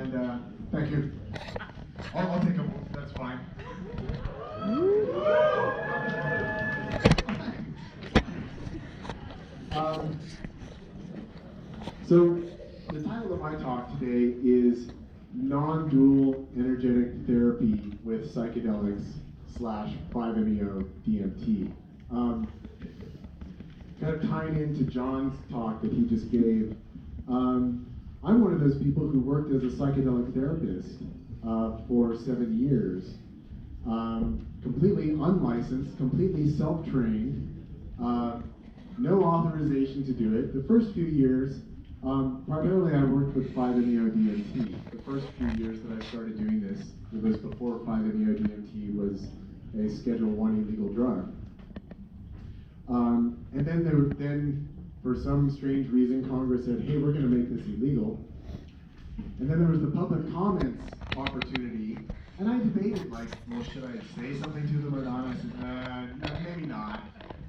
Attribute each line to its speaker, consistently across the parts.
Speaker 1: And thank you. I'll take a vote, that's fine. So the title of my talk today is Non-Dual Energetic Therapy with Psychedelics / 5-MeO DMT. Kind of tying into John's talk that he just gave, I'm one of those people who worked as a psychedelic therapist for 7 years, completely unlicensed, completely self-trained, no authorization to do it. The first few years, primarily I worked with 5-MeO DMT. The first few years that I started doing this, it was before 5-MeO DMT was a Schedule I illegal drug. And then for some strange reason, Congress said, hey, we're going to make this illegal. And then there was the public comments opportunity, and I debated, like, well, should I say something to them or not? I said, no, maybe not.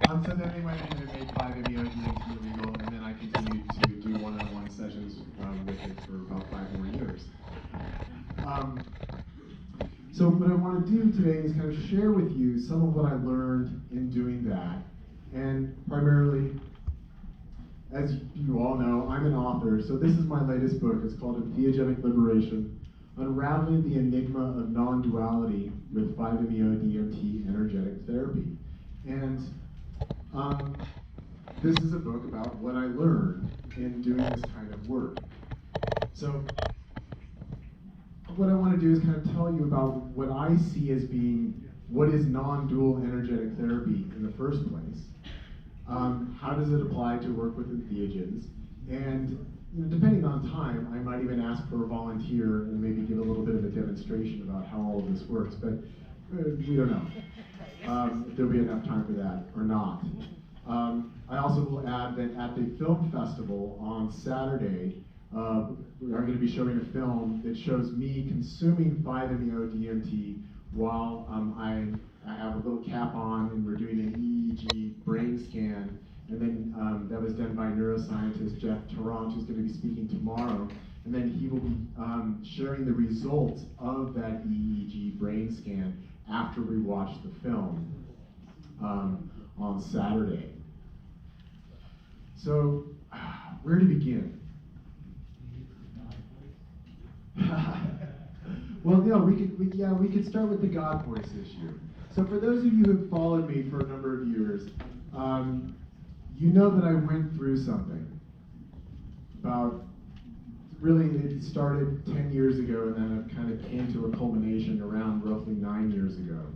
Speaker 1: So then they went ahead and made 5-MeO DMT illegal, and then I continued to do one-on-one sessions with it for about 5 more years. So what I want to do today is kind of share with you some of what I learned in doing that. And primarily, as you all know, I'm an author, so this is my latest book. It's called Entheogenic Liberation, Unraveling the Enigma of Non-Duality with 5-MeO DMT Energetic Therapy. And this is a book about what I learned in doing this kind of work. So what I want to do is kind of tell you about what I see as being what is non-dual energetic therapy in the first place. How does it apply to work with entheogens? And depending on time, I might even ask for a volunteer and maybe give a little bit of a demonstration about how all of this works, but we don't know if there'll be enough time for that or not. I also will add that at the film festival on Saturday, we are going to be showing a film that shows me consuming 5-MeO DMT while I have a little cap on and we're doing an EEG brain scan. And then that was done by neuroscientist Jeff Tarrant, who's going to be speaking tomorrow. And then he will be sharing the results of that EEG brain scan after we watch the film on Saturday. So, where to begin? Well, we could start with the God voice issue. So for those of you who have followed me for a number of years, you know that I went through something really it started 10 years ago and then it kind of came to a culmination around roughly 9 years ago.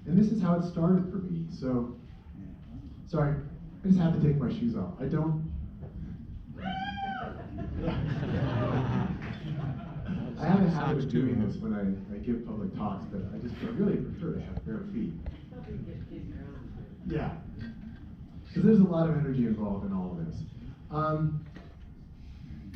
Speaker 1: And this is how it started for me. So, sorry, I just have to take my shoes off. I have a habit of doing this when I give public talks, but I really prefer to have bare feet. Yeah, because there's a lot of energy involved in all of this.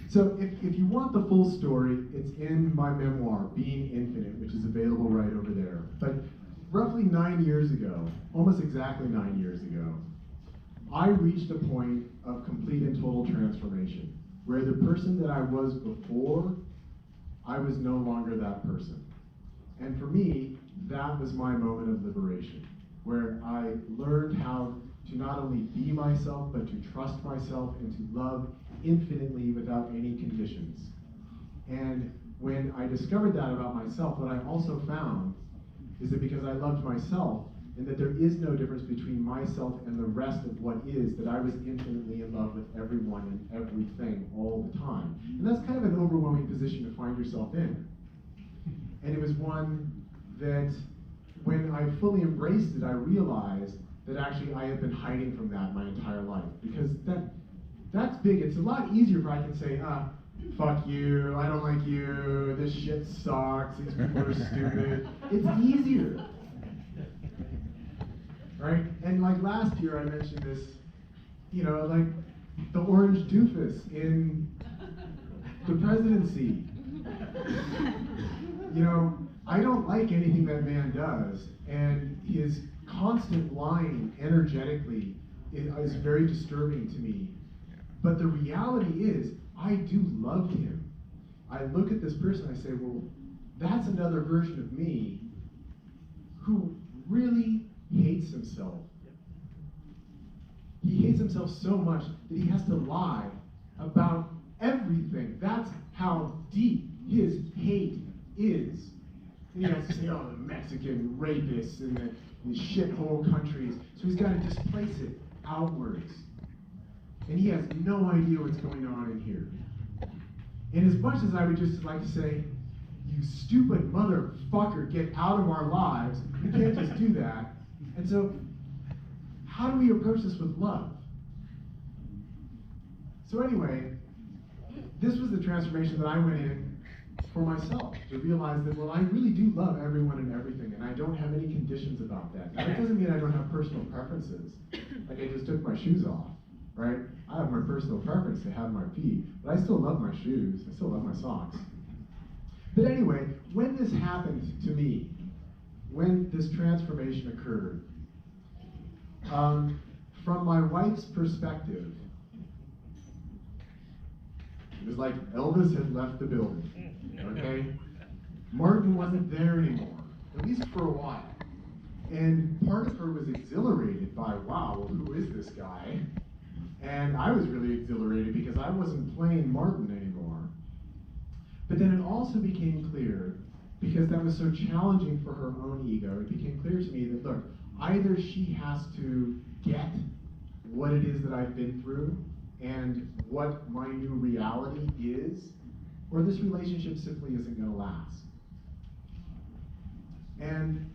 Speaker 1: So if you want the full story, it's in my memoir, Being Infinite, which is available right over there. But roughly 9 years ago, almost exactly 9 years ago, I reached a point of complete and total transformation, where the person that I was before, I was no longer that person. And for me, that was my moment of liberation, where I learned how to not only be myself, but to trust myself and to love infinitely without any conditions. And when I discovered that about myself, what I also found is that because I loved myself, and that there is no difference between myself and the rest of what is, that I was infinitely in love with everyone and everything all the time. And that's kind of an overwhelming position to find yourself in. And it was one that, when I fully embraced it, I realized that actually I have been hiding from that my entire life. Because that's big. It's a lot easier if I can say, fuck you, I don't like you, this shit sucks, these people are stupid. It's easier. Right? And like last year I mentioned this, like the orange doofus in the presidency. I don't like anything that man does, and his constant lying energetically is very disturbing to me. But the reality is, I do love him. I look at this person and I say, well, that's another version of me who really hates himself. He hates himself so much that he has to lie about everything. That's how deep his hate is. And he has to say, oh, the Mexican rapists and the shithole countries. So he's got to displace it outwards. And he has no idea what's going on in here. And as much as I would just like to say, you stupid motherfucker, get out of our lives, we can't just do that. And so, how do we approach this with love? So anyway, this was the transformation that I went in for myself, to realize that, well, I really do love everyone and everything, and I don't have any conditions about that. Now, that doesn't mean I don't have personal preferences. Like I just took my shoes off, right? I have my personal preference to have my feet, but I still love my shoes. I still love my socks. But anyway, when this happened to me, when this transformation occurred, from my wife's perspective, it was like Elvis had left the building, okay? Martin wasn't there anymore, at least for a while. And part of her was exhilarated by, wow, well, who is this guy? And I was really exhilarated because I wasn't playing Martin anymore. But then it also became clear, because that was so challenging for her own ego, it became clear to me that, look, either she has to get what it is that I've been through and what my new reality is, or this relationship simply isn't going to last. And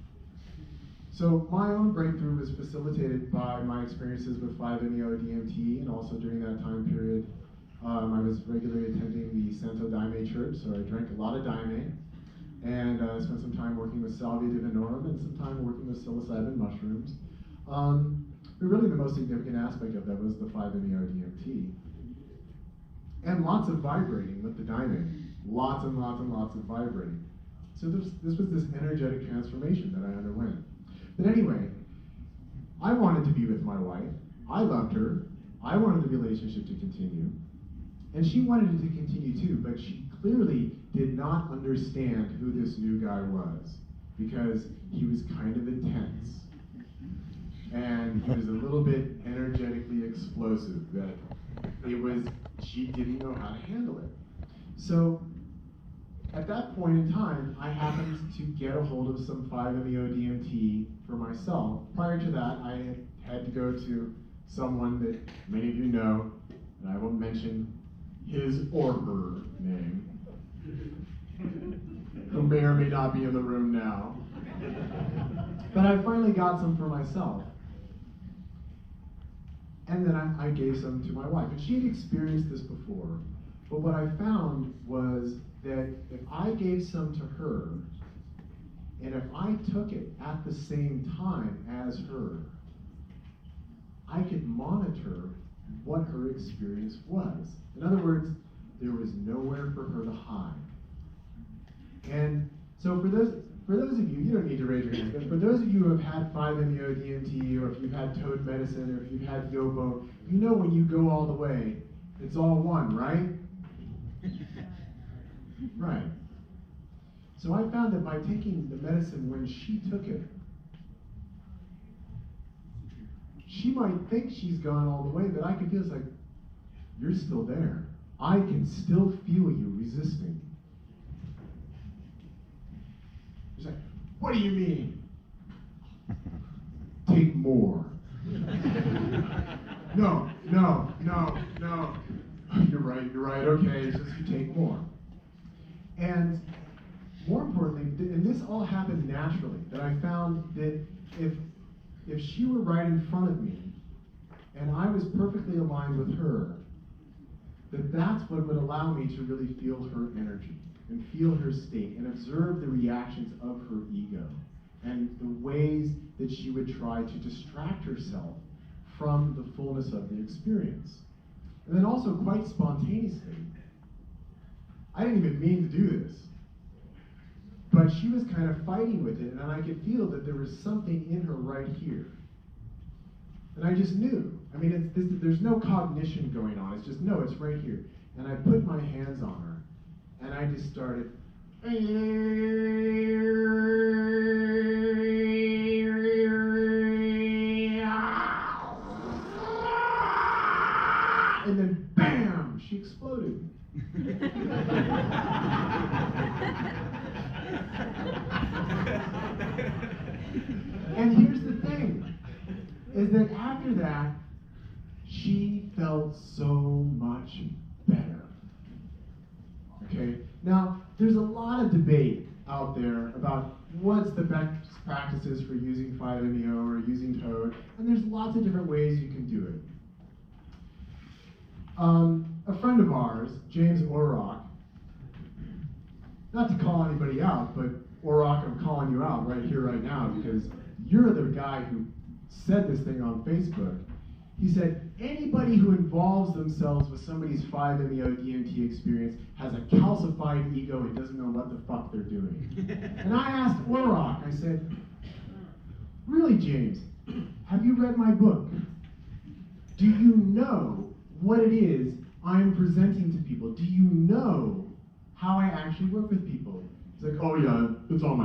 Speaker 1: so my own breakthrough was facilitated by my experiences with 5-MeO-DMT, and also during that time period, I was regularly attending the Santo Daime Church, so I drank a lot of Daime, and spent some time working with Salvia divinorum and some time working with psilocybin mushrooms. But really the most significant aspect of that was the 5-MeO-DMT. And lots of vibrating with the Daime. Lots and lots and lots of vibrating. So this was this energetic transformation that I underwent. But anyway, I wanted to be with my wife. I loved her. I wanted the relationship to continue. And she wanted it to continue too, but she clearly did not understand who this new guy was, because he was kind of intense. And he was a little bit energetically explosive, that she didn't know how to handle it. So at that point in time, I happened to get a hold of some 5-MeO-DMT for myself. Prior to that, I had to go to someone that many of you know, and I won't mention his or her name, who may or may not be in the room now. But I finally got some for myself. And then I gave some to my wife. And she had experienced this before. But what I found was that if I gave some to her, and if I took it at the same time as her, I could monitor what her experience was. In other words, there was nowhere for her to hide. And so for those of you, you don't need to raise your hand, but for those of you who have had 5-MeO-DMT, or if you've had toad medicine, or if you've had yopo, you know when you go all the way, it's all one, right? Right. So I found that by taking the medicine when she took it, she might think she's gone all the way, but I can feel it's like, you're still there. I can still feel you resisting. She's like, what do you mean? Take more. No. You're right, okay, it's just you take more. And more importantly, and this all happened naturally, that I found that if she were right in front of me, and I was perfectly aligned with her, that's what would allow me to really feel her energy, and feel her state, and observe the reactions of her ego, and the ways that she would try to distract herself from the fullness of the experience. And then also quite spontaneously, I didn't even mean to do this, but she was kind of fighting with it, and I could feel that there was something in her right here. And I just knew. I mean, there's no cognition going on. It's just, no, it's right here. And I put my hands on her, and I just started. And then, bam, she exploded. And here's the thing, is that after that, she felt so much better. Okay? Now, there's a lot of debate out there about what's the best practices for using 5-MeO or using Toad, and there's lots of different ways you can do it. A friend of ours, James Orrock, not to call anybody out, but Orrock, I'm calling you out right here, right now, because you're the guy who said this thing on Facebook. He said, anybody who involves themselves with somebody's 5-MeO DMT experience has a calcified ego and doesn't know what the fuck they're doing. And I asked Orrock, I said, really, James, have you read my book? Do you know what it is I'm presenting to people? Do you know how I actually work with people? He's like, oh yeah, it's on my